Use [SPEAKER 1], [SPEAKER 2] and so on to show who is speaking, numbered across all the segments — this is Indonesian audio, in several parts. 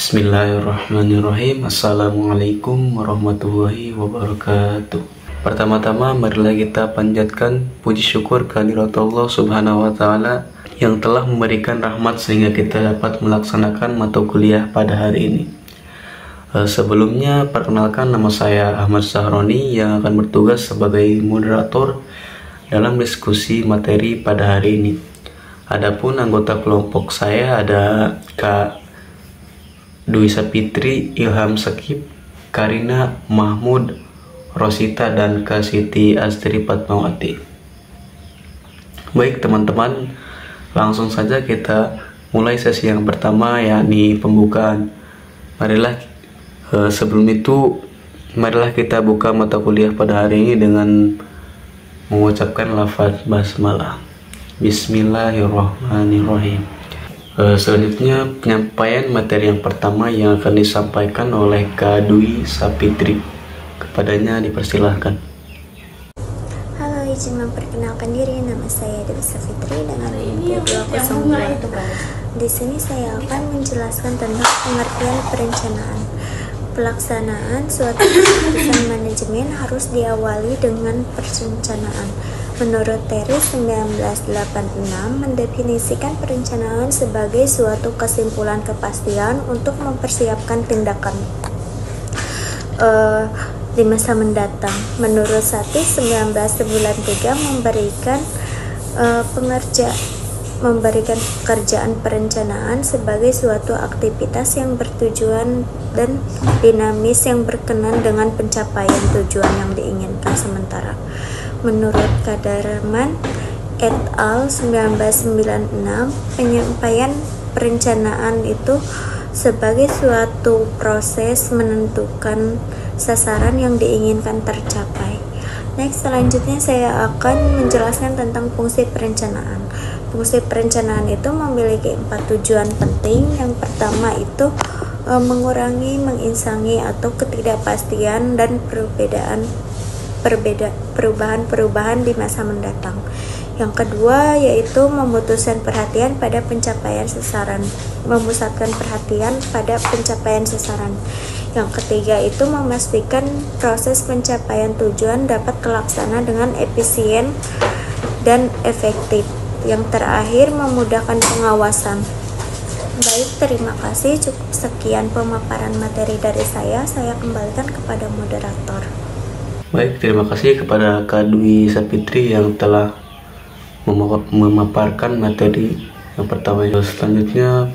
[SPEAKER 1] Bismillahirrahmanirrahim. Assalamualaikum warahmatullahi wabarakatuh. Pertama-tama marilah kita panjatkan puji syukur kehadirat Allah Subhanahu wa Ta'ala yang telah memberikan rahmat sehingga kita dapat melaksanakan mata kuliah pada hari ini. Sebelumnya perkenalkan, nama saya Ahmad Sahroni yang akan bertugas sebagai moderator dalam diskusi materi pada hari ini. Adapun anggota kelompok saya ada Kak Dwi Sapitri, Ilham Sakib, Karina, Mahmud, Rosita, dan Kak Siti Astri Fatmawati. Baik teman-teman, langsung saja kita mulai sesi yang pertama, yakni pembukaan. Sebelum itu marilah kita buka mata kuliah pada hari ini dengan mengucapkan lafaz basmalah. Bismillahirrahmanirrahim. Selanjutnya penyampaian materi yang pertama yang akan disampaikan oleh Kak Dwi Sapitri. Kepadanya dipersilahkan.
[SPEAKER 2] Halo, izin memperkenalkan diri. Nama saya Dwi Sapitri dengan NIM 202. Di sini saya akan menjelaskan tentang pengertian perencanaan. Pelaksanaan suatu keputusan manajemen harus diawali dengan perencanaan. Menurut Terry 1986 mendefinisikan perencanaan sebagai suatu kesimpulan kepastian untuk mempersiapkan tindakan di masa mendatang. Menurut Satis 1993 memberikan pekerjaan perencanaan sebagai suatu aktivitas yang bertujuan dan dinamis yang berkenan dengan pencapaian tujuan yang diinginkan sementara. Menurut Kadarman et al. 1996, penyampaian perencanaan itu sebagai suatu proses menentukan sasaran yang diinginkan tercapai. Next, selanjutnya saya akan menjelaskan tentang fungsi perencanaan. Fungsi perencanaan itu memiliki 4 tujuan penting. Yang pertama itu mengurangi, menginsangi atau ketidakpastian dan perubahan-perubahan di masa mendatang. Yang kedua yaitu memusatkan perhatian pada pencapaian sasaran. Yang ketiga itu memastikan proses pencapaian tujuan dapat terlaksana dengan efisien dan efektif. Yang terakhir memudahkan pengawasan. Baik, terima kasih. Cukup sekian pemaparan materi dari saya. Saya kembalikan kepada moderator.
[SPEAKER 1] Baik, terima kasih kepada Kak Dwi Sapitri yang telah memaparkan materi yang pertama. Selanjutnya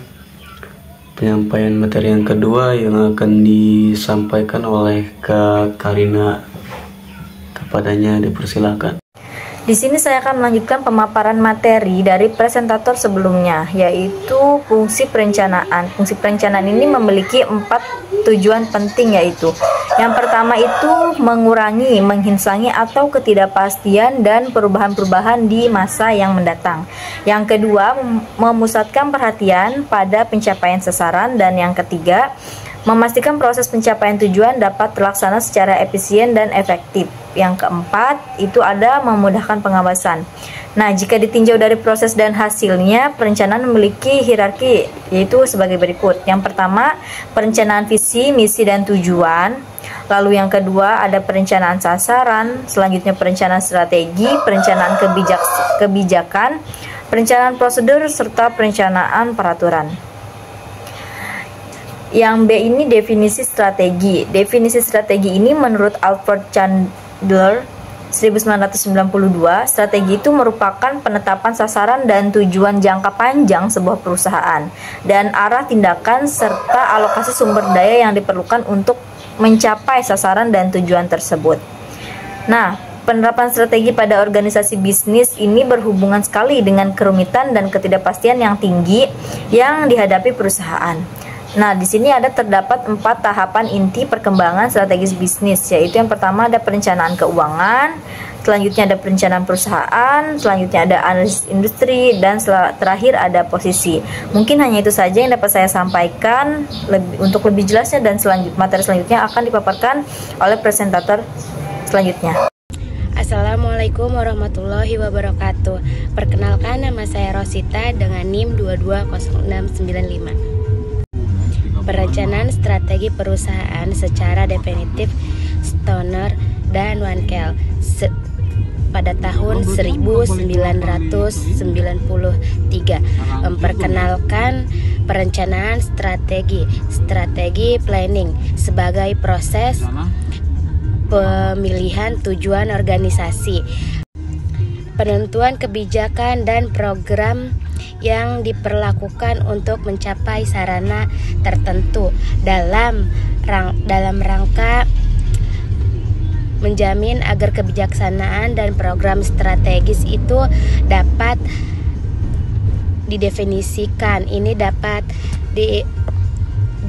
[SPEAKER 1] penyampaian materi yang kedua yang akan disampaikan oleh Kak Karina. Kepadanya dipersilakan.
[SPEAKER 3] Di sini saya akan melanjutkan pemaparan materi dari presentator sebelumnya, yaitu fungsi perencanaan. Fungsi perencanaan ini memiliki 4 tujuan penting, yaitu yang pertama itu mengurangi, menghinsangi atau ketidakpastian dan perubahan-perubahan di masa yang mendatang. Yang kedua, memusatkan perhatian pada pencapaian sasaran. Dan yang ketiga, memastikan proses pencapaian tujuan dapat terlaksana secara efisien dan efektif. Yang keempat, itu ada memudahkan pengawasan. Nah, jika ditinjau dari proses dan hasilnya, perencanaan memiliki hierarki, yaitu sebagai berikut. Yang pertama, perencanaan visi, misi, dan tujuan. Lalu yang kedua, ada perencanaan sasaran. Selanjutnya perencanaan strategi, perencanaan kebijakan, perencanaan prosedur, serta perencanaan peraturan. Yang B ini definisi strategi. Definisi strategi ini menurut Alfred Chandler 1992, strategi itu merupakan penetapan sasaran dan tujuan jangka panjang sebuah perusahaan dan arah tindakan serta alokasi sumber daya yang diperlukan untuk mencapai sasaran dan tujuan tersebut. Nah, penerapan strategi pada organisasi bisnis ini berhubungan sekali dengan kerumitan dan ketidakpastian yang tinggi yang dihadapi perusahaan. Nah, di sini terdapat 4 tahapan inti perkembangan strategis bisnis, yaitu yang pertama ada perencanaan keuangan, selanjutnya ada perencanaan perusahaan, selanjutnya ada analisis industri, dan terakhir ada posisi. Mungkin hanya itu saja yang dapat saya sampaikan. Untuk lebih jelasnya dan materi selanjutnya akan dipaparkan oleh presentator selanjutnya.
[SPEAKER 4] Assalamualaikum warahmatullahi wabarakatuh. Perkenalkan, nama saya Rosita dengan NIM 220695. perencanaan strategi perusahaan secara definitif Stoner dan Wankel pada tahun 1993 memperkenalkan perencanaan strategi planning sebagai proses pemilihan tujuan organisasi, penentuan kebijakan dan program yang diperlakukan untuk mencapai sarana tertentu dalam rangka menjamin agar kebijaksanaan dan program strategis itu dapat didefinisikan. Ini dapat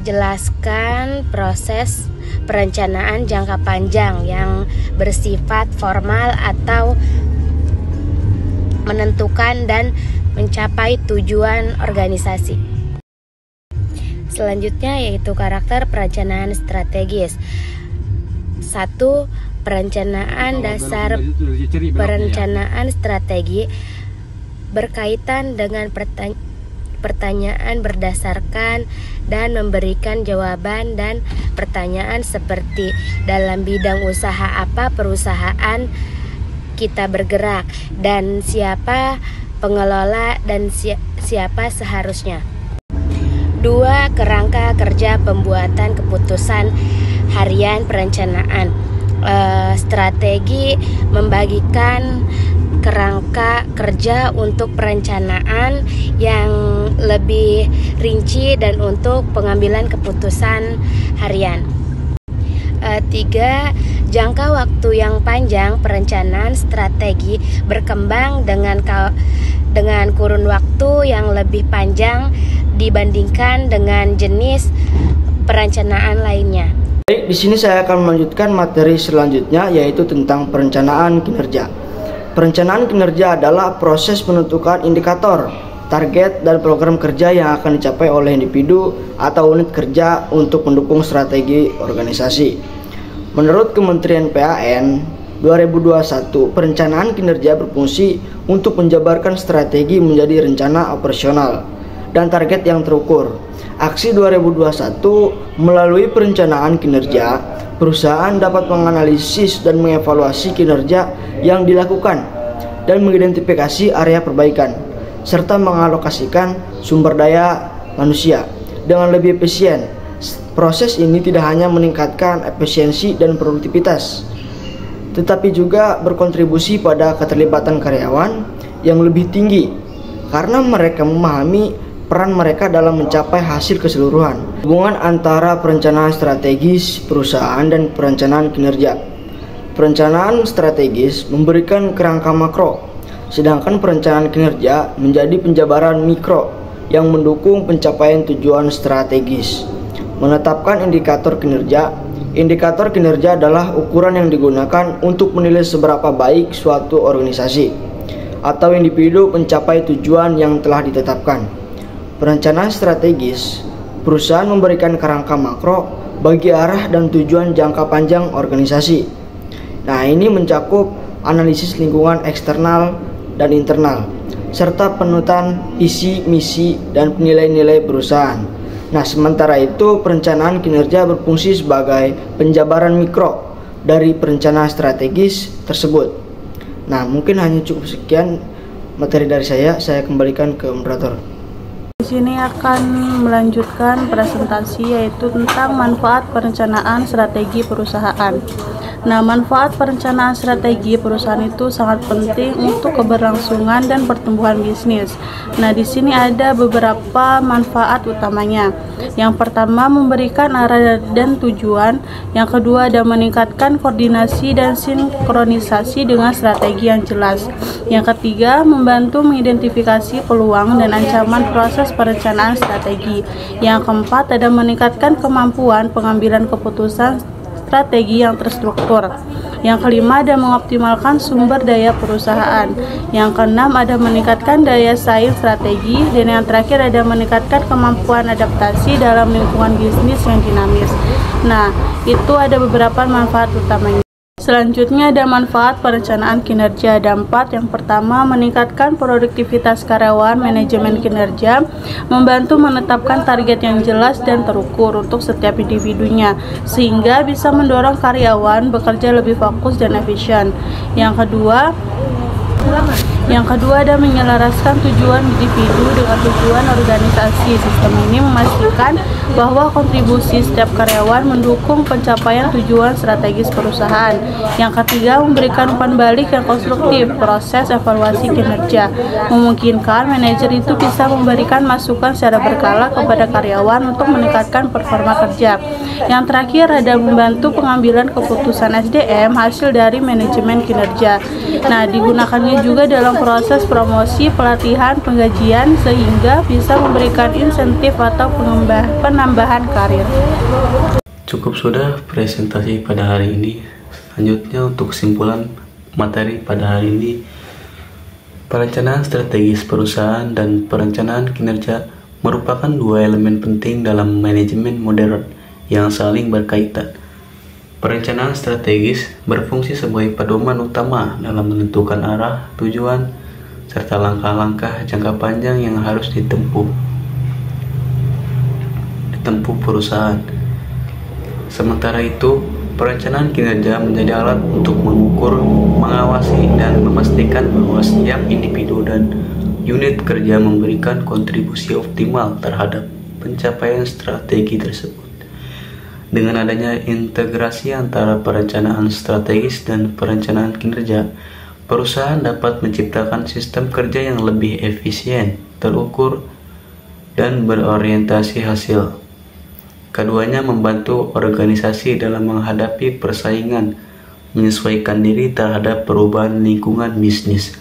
[SPEAKER 4] dijelaskan proses perencanaan jangka panjang yang bersifat formal atau menentukan dan mencapai tujuan organisasi. Selanjutnya yaitu karakter perencanaan strategis. 1. Perencanaan dasar. Perencanaan strategi berkaitan dengan pertanyaan berdasarkan dan memberikan jawaban dan pertanyaan seperti dalam bidang usaha apa perusahaan kita bergerak dan siapa pengelola dan siapa seharusnya. 2. Kerangka kerja pembuatan keputusan harian perencanaan. Strategi membagikan kerangka kerja untuk perencanaan yang lebih rinci dan untuk pengambilan keputusan harian. 3. Jangka waktu yang panjang. Perencanaan strategi berkembang dengan kurun waktu yang lebih panjang dibandingkan dengan jenis perencanaan lainnya.
[SPEAKER 5] Baik, di sini saya akan melanjutkan materi selanjutnya, yaitu tentang perencanaan kinerja. Perencanaan kinerja adalah proses menentukan indikator, target, dan program kerja yang akan dicapai oleh individu atau unit kerja untuk mendukung strategi organisasi. Menurut Kementerian PAN 2021, perencanaan kinerja berfungsi untuk menjabarkan strategi menjadi rencana operasional dan target yang terukur. Aksi 2021 melalui perencanaan kinerja, perusahaan dapat menganalisis dan mengevaluasi kinerja yang dilakukan dan mengidentifikasi area perbaikan serta mengalokasikan sumber daya manusia dengan lebih efisien. Proses ini tidak hanya meningkatkan efisiensi dan produktivitas, tetapi juga berkontribusi pada keterlibatan karyawan yang lebih tinggi karena mereka memahami peran mereka dalam mencapai hasil keseluruhan. Hubungan antara perencanaan strategis perusahaan dan perencanaan kinerja. Perencanaan strategis memberikan kerangka makro, sedangkan perencanaan kinerja menjadi penjabaran mikro yang mendukung pencapaian tujuan strategis. Menetapkan indikator kinerja. Indikator kinerja adalah ukuran yang digunakan untuk menilai seberapa baik suatu organisasi atau individu mencapai tujuan yang telah ditetapkan. Perencanaan strategis, perusahaan memberikan kerangka makro bagi arah dan tujuan jangka panjang organisasi. Nah, ini mencakup analisis lingkungan eksternal dan internal, serta penutan visi, misi, dan nilai-nilai perusahaan. Nah, sementara itu perencanaan kinerja berfungsi sebagai penjabaran mikro dari perencanaan strategis tersebut. Nah, mungkin hanya cukup sekian materi dari saya kembalikan ke moderator.
[SPEAKER 6] Di sini akan melanjutkan presentasi yaitu tentang manfaat perencanaan strategi perusahaan. Nah, manfaat perencanaan strategi perusahaan itu sangat penting untuk keberlangsungan dan pertumbuhan bisnis. Nah, di sini ada beberapa manfaat utamanya. Yang pertama, memberikan arah dan tujuan. Yang kedua, ada meningkatkan koordinasi dan sinkronisasi dengan strategi yang jelas. Yang ketiga, membantu mengidentifikasi peluang dan ancaman proses perencanaan strategi. Yang keempat, ada meningkatkan kemampuan pengambilan keputusan strategi yang terstruktur. Yang kelima, ada mengoptimalkan sumber daya perusahaan. Yang keenam, ada meningkatkan daya saing strategi. Dan yang terakhir, ada meningkatkan kemampuan adaptasi dalam lingkungan bisnis yang dinamis. Nah, itu ada beberapa manfaat utamanya. Selanjutnya ada manfaat perencanaan kinerja. Ada 4. Yang pertama, meningkatkan produktivitas karyawan. Manajemen kinerja membantu menetapkan target yang jelas dan terukur untuk setiap individunya, sehingga bisa mendorong karyawan bekerja lebih fokus dan efisien. Yang kedua ada menyelaraskan tujuan individu dengan tujuan organisasi. Sistem ini memastikan bahwa kontribusi setiap karyawan mendukung pencapaian tujuan strategis perusahaan. Yang ketiga, memberikan umpan balik yang konstruktif. Proses evaluasi kinerja memungkinkan manajer itu bisa memberikan masukan secara berkala kepada karyawan untuk meningkatkan performa kerja. Yang terakhir ada membantu pengambilan keputusan SDM hasil dari manajemen kinerja. Nah, digunakannya juga dalam proses promosi, pelatihan, penggajian, sehingga bisa memberikan insentif atau penambahan karir.
[SPEAKER 1] Cukup sudah presentasi pada hari ini. Selanjutnya untuk kesimpulan materi pada hari ini, perencanaan strategis perusahaan dan perencanaan kinerja merupakan dua elemen penting dalam manajemen modern yang saling berkaitan. Perencanaan strategis berfungsi sebagai pedoman utama dalam menentukan arah, tujuan, serta langkah-langkah jangka panjang yang harus ditempuh perusahaan. Sementara itu, perencanaan kinerja menjadi alat untuk mengukur, mengawasi, dan memastikan bahwa setiap individu dan unit kerja memberikan kontribusi optimal terhadap pencapaian strategi tersebut. Dengan adanya integrasi antara perencanaan strategis dan perencanaan kinerja, perusahaan dapat menciptakan sistem kerja yang lebih efisien, terukur, dan berorientasi hasil. Keduanya membantu organisasi dalam menghadapi persaingan, menyesuaikan diri terhadap perubahan lingkungan bisnis,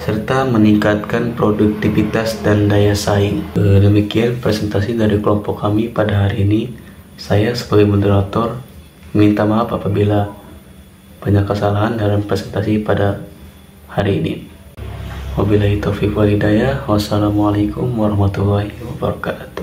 [SPEAKER 1] serta meningkatkan produktivitas dan daya saing. Demikian presentasi dari kelompok kami pada hari ini. Saya sebagai moderator minta maaf apabila banyak kesalahan dalam presentasi pada hari ini. Wabillahi taufiq wal hidayah. Wassalamualaikum warahmatullahi wabarakatuh.